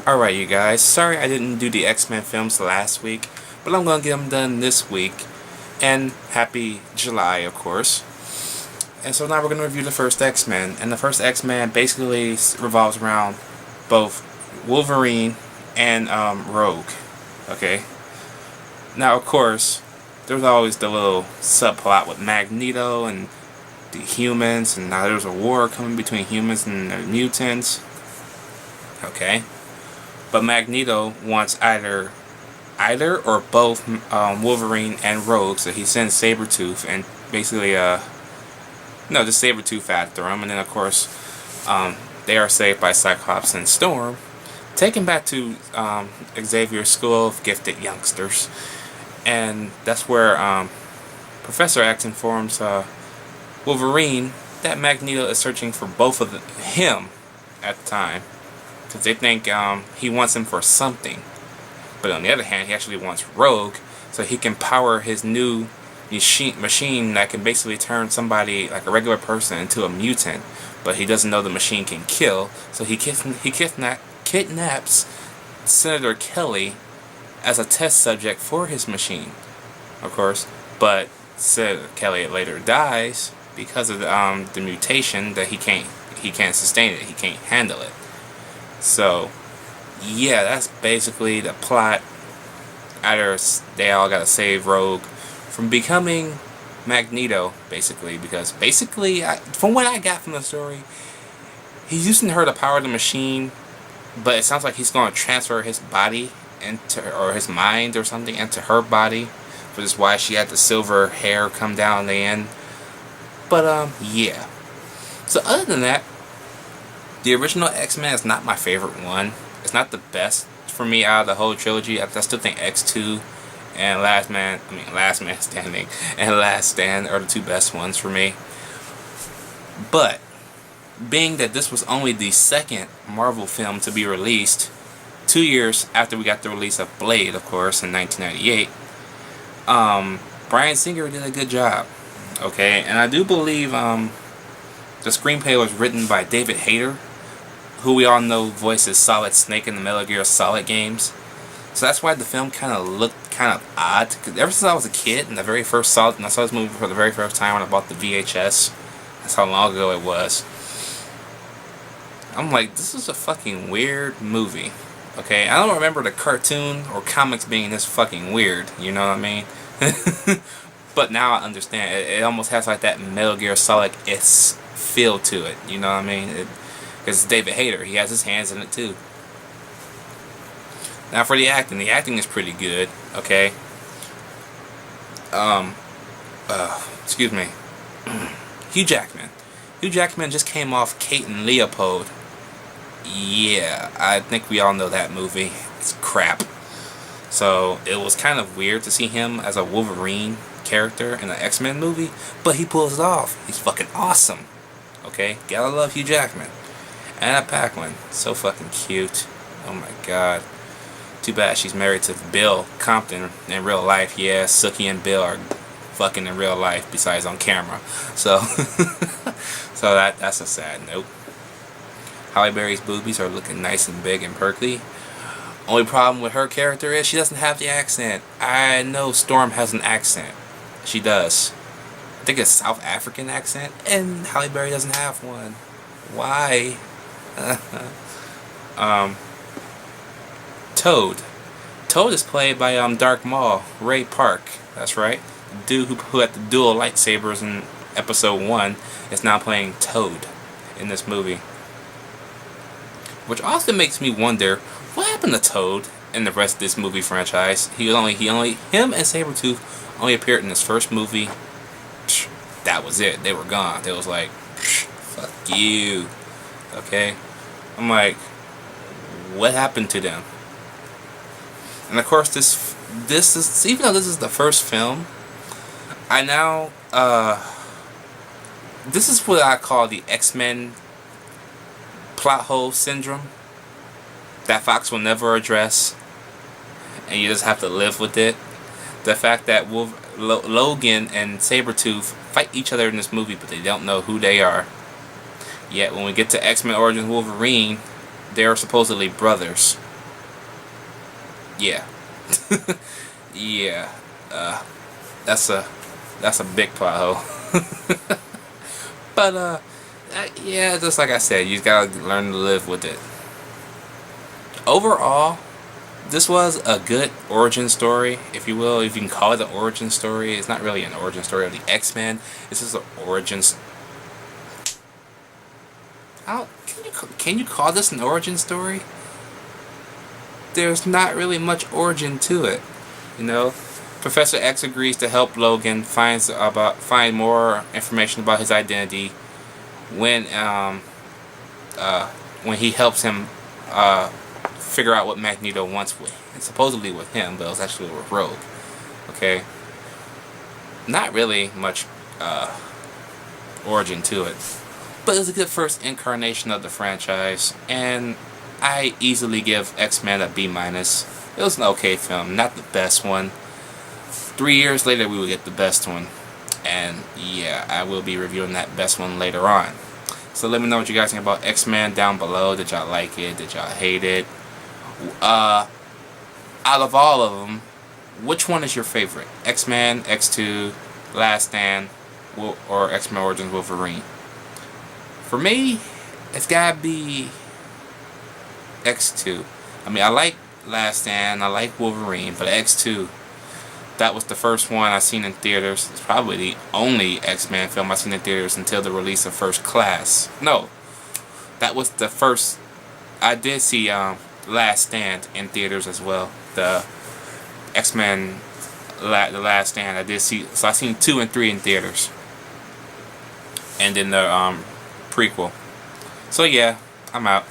Alright, you guys, sorry I didn't do the X-Men films last week, but I'm going to get them done this week, and happy July, of course. And so now we're going to review the first X-Men, and the first X-Men basically revolves around both Wolverine and Rogue, okay? Now, of course, there's always the little subplot with Magneto and the humans, and now there's a war coming between humans and the mutants, okay? But Magneto wants either or both Wolverine and Rogue, so he sends Sabretooth and basically just Sabretooth after him, and then of course they are saved by Cyclops and Storm, taken back to Xavier's School of Gifted Youngsters, and that's where Professor X informs Wolverine that Magneto is searching for both of him at the time, because they think he wants him for something. But on the other hand, he actually wants Rogue so he can power his new machine that can basically turn somebody, like a regular person, into a mutant. But he doesn't know the machine can kill, so he kidnaps Senator Kelly as a test subject for his machine, of course. But Senator Kelly later dies because of the mutation that he can't sustain it, he can't handle it. So, yeah, that's basically the plot. Either they all gotta save Rogue from becoming Magneto, basically, because from what I got from the story, he's using her to power the machine, but it sounds like he's gonna transfer his body or his mind or something into her body, which is why she had the silver hair come down in the end. But yeah. So other than that, the original X-Men is not my favorite one. It's not the best for me out of the whole trilogy. I still think X2 and Last Man Standing and Last Stand are the two best ones for me. But being that this was only the second Marvel film to be released 2 years after we got the release of Blade, of course, in 1998, Bryan Singer did a good job. Okay, and I do believe the screenplay was written by David Hayter, who we all know voices Solid Snake in the Metal Gear Solid games. So that's why the film kind of looked kind of odd. Cause ever since I was a kid and I saw this movie for the very first time when I bought the VHS, that's how long ago it was, I'm like, this is a fucking weird movie. Okay, I don't remember the cartoon or comics being this fucking weird, you know what I mean? But now I understand. It almost has like that Metal Gear Solid-esque feel to it, you know what I mean? Because David Hayter, he has his hands in it too. Now for the acting is pretty good, okay? Excuse me. Hugh Jackman. Hugh Jackman just came off Kate and Leopold. Yeah, I think we all know that movie. It's crap. So it was kind of weird to see him as a Wolverine character in an X-Men movie, but he pulls it off. He's fucking awesome. Okay? Gotta love Hugh Jackman. And Paquin, so fucking cute. Oh my god. Too bad she's married to Bill Compton in real life. Yeah, Sookie and Bill are fucking in real life, besides on camera. So, so that's a sad note. Halle Berry's boobies are looking nice and big and perky. Only problem with her character is she doesn't have the accent. I know Storm has an accent. She does. I think it's South African accent, and Halle Berry doesn't have one. Why? Toad. Toad is played by Dark Maul, Ray Park. That's right. The dude who had the dual lightsabers in episode 1 is now playing Toad in this movie. Which also makes me wonder, what happened to Toad in the rest of this movie franchise? Him and Sabretooth only appeared in this first movie. That was it. They were gone. They was like, fuck you. Okay? I'm like, what happened to them? And of course, this is, even though this is the first film, I now, this is what I call the X-Men plot hole syndrome that Fox will never address, and you just have to live with it. The fact that Logan and Sabretooth fight each other in this movie, but they don't know who they are. Yet when we get to X-Men Origins Wolverine, they are supposedly brothers. yeah. Yeah. That's a big plot hole. But yeah, just like I said, you gotta learn to live with it. Overall, this was a good origin story, if you will. If you can call it an origin story, it's not really an origin story of the X-Men. This is an origins. How can you call this an origin story? There's not really much origin to it, you know. Professor X agrees to help Logan find more information about his identity when he helps him figure out what Magneto wants with, and supposedly with him, but it was actually with Rogue. Okay, not really much origin to it, but it was a good first incarnation of the franchise, and I easily give X-Men a B-. It was an okay film, not the best one. 3 years later, we will get the best one, and yeah, I will be reviewing that best one later on. So let me know what you guys think about X-Men down below. Did y'all like it? Did y'all hate it? Out of all of them, which one is your favorite? X-Men, X2, Last Stand, or X-Men Origins Wolverine? For me, it's gotta be X2. I mean, I like Last Stand, I like Wolverine, but X2, that was the first one I seen in theaters. It's probably the only X-Men film I seen in theaters until the release of First Class. No, that was the first. I did see Last Stand in theaters as well. The X-Men, the Last Stand. I did see. So I seen 2 and 3 in theaters, and then the prequel. So yeah, I'm out.